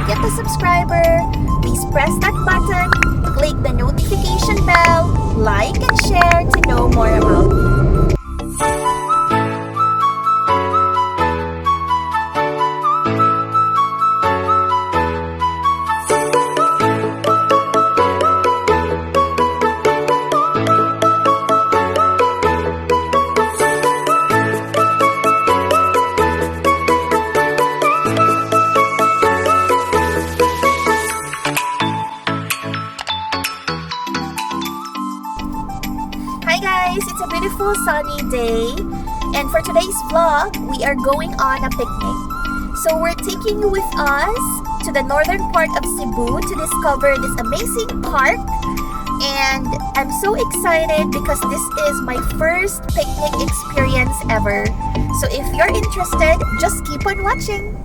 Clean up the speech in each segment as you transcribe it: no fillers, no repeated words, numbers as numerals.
get the subscriber, please press that button, click the notification bell, like and share to know more about me. Hi guys, it's a beautiful sunny day, and for today's vlog, we are going on a picnic. So we're taking you with us to the northern part of Cebu to discover this amazing park, and I'm so excited because this is my first picnic experience ever. So if you're interested, just keep on watching.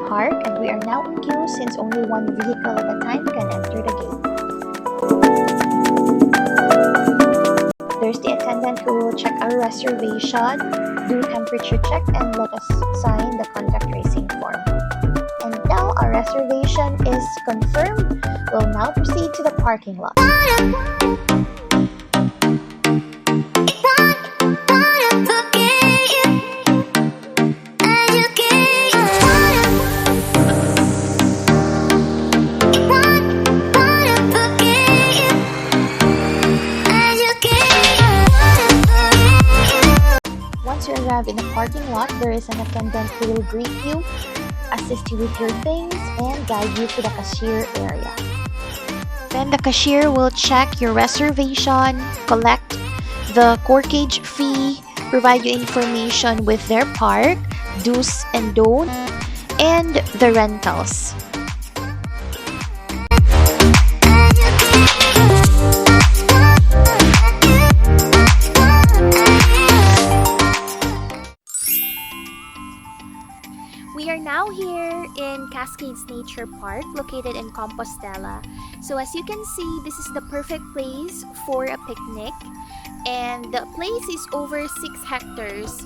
Park, and we are now in queue since only one vehicle at a time can enter the gate. There's the attendant who will check our reservation, do temperature check, and let us sign the contact tracing form. And now our reservation is confirmed. We'll now proceed to the parking lot. In the parking lot, there is an attendant who will greet you, assist you with your things, and guide you to the cashier area. Then the cashier will check your reservation, collect the COTTAGE fee, provide you information with their park, do's and don'ts, and the rentals. We are now here in Cacades Nature Park, located in Compostela. So as you can see, this is the perfect place for a picnic, and the place is over 6 hectares.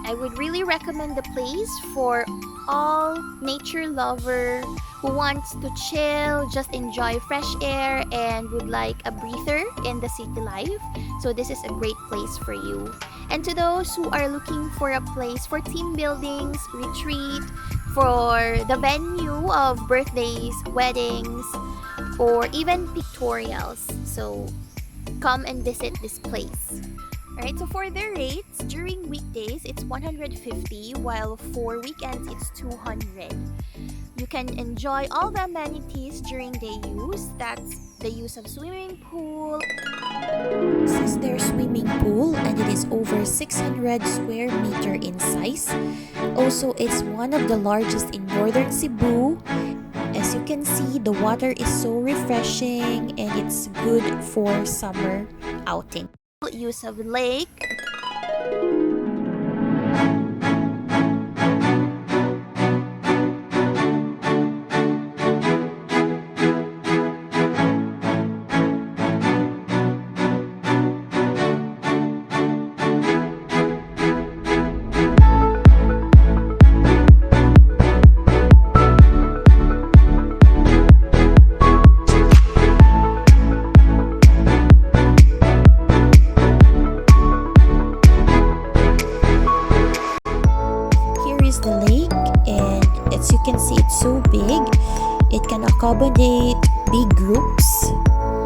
I would really recommend the place for all nature lover who wants to chill, just enjoy fresh air, and would like a breather in the city life. So this is a great place for you. And to those who are looking for a place for team buildings, retreat, for the venue of birthdays, weddings, or even pictorials. So come and visit this place. Alright, so for their rates, during weekdays it's 150, while for weekends it's 200. You can enjoy all the amenities during day use. That's the use of swimming pool. This is their swimming pool and it is over 600 square meter in size. Also, it's one of the largest in northern Cebu. As you can see, the water is so refreshing and it's good for summer outing. Use of lake. Here is the lake, and as you can see, it's so big. It can accommodate big groups,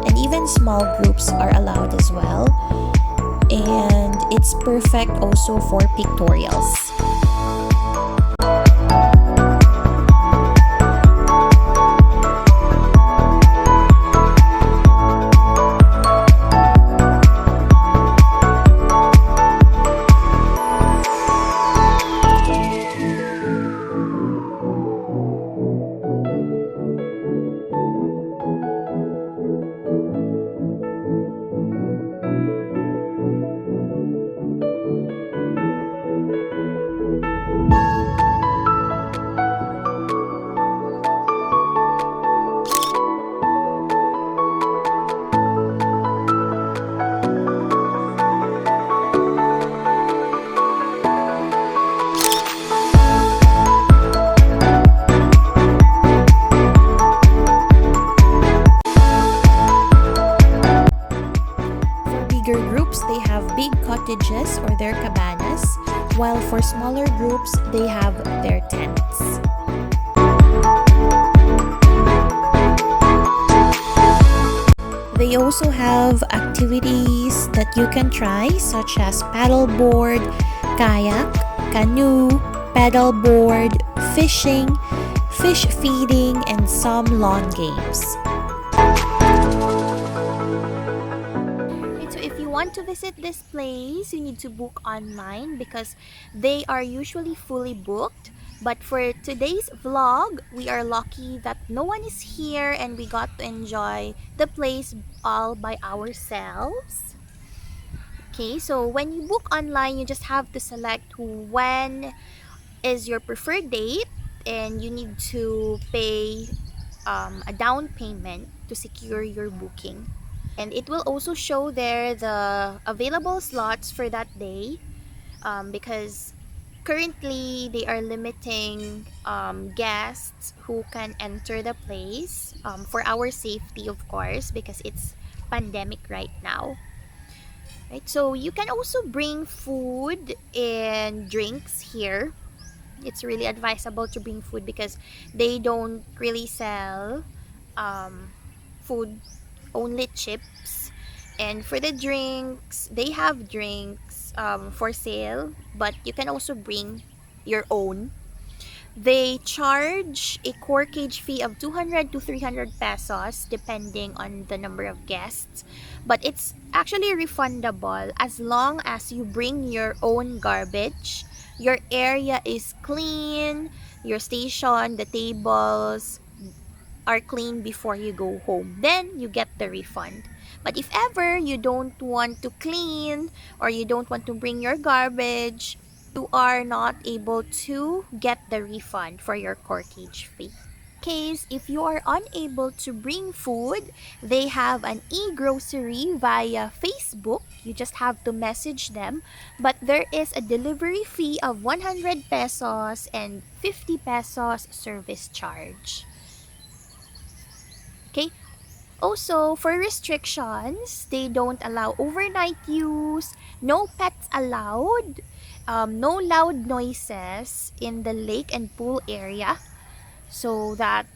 and even small groups are allowed as well. And it's perfect also for pictorials. For bigger groups, they have big cottages or their cabanas, while for smaller groups, they have their tents. They also have activities that you can try, such as paddleboard, kayak, canoe, paddleboard, fishing, fish feeding, and some lawn games. So if you want to visit this place, you need to book online because they are usually fully booked. But for today's vlog, we are lucky that no one is here and we got to enjoy the place all by ourselves. Okay, so when you book online, you just have to select when is your preferred date, and you need to pay a down payment to secure your booking. And it will also show there the available slots for that day, because currently they are limiting guests who can enter the place, for our safety, of course, because it's pandemic right now. Right, so you can also bring food and drinks here. It's really advisable to bring food because they don't really sell food, only chips. And for the drinks, they have drinks for sale, but you can also bring your own. They charge a corkage fee of 200 to 300 pesos depending on the number of guests, but it's actually refundable as long as you bring your own garbage, your area is clean, your station, the tables are clean before you go home. Then you get the refund. But if ever you don't want to clean or you don't want to bring your garbage, you are not able to get the refund for your corkage fee. Case if you are unable to bring food, they have an e-grocery via Facebook. You just have to message them, but there is a delivery fee of 100 pesos and 50 pesos service charge. Okay, also, for restrictions, they don't allow overnight use, no pets allowed, no loud noises in the lake and pool area, so that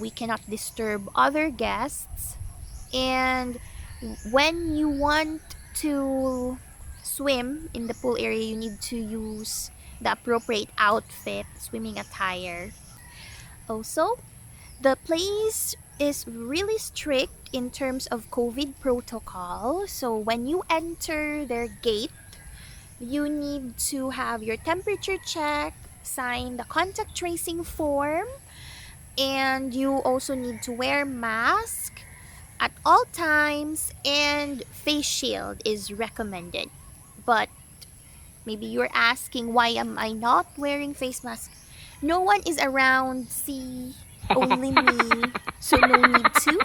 we cannot disturb other guests. And when you want to swim in the pool area, you need to use the appropriate outfit, swimming attire. Also, the place is really strict in terms of COVID protocol. So when you enter their gate, you need to have your temperature check, sign the contact tracing form, and you also need to wear mask at all times, and face shield is recommended. But maybe you're asking, why am I not wearing face mask? No one is around, see, only me, so no need to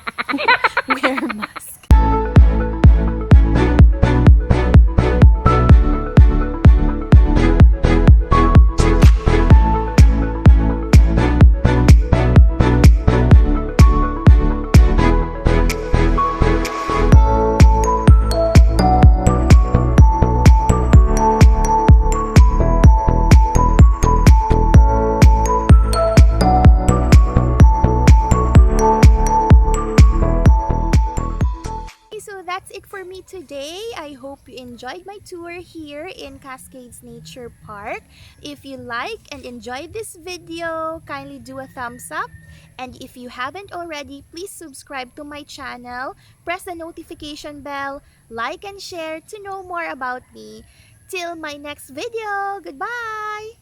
wear a mask. So that's it for me today. I hope you enjoyed my tour here in Cascades Nature Park. If you like and enjoyed this video, kindly do a thumbs up. And if you haven't already, please subscribe to my channel, press the notification bell, like and share to know more about me. Till my next video, goodbye!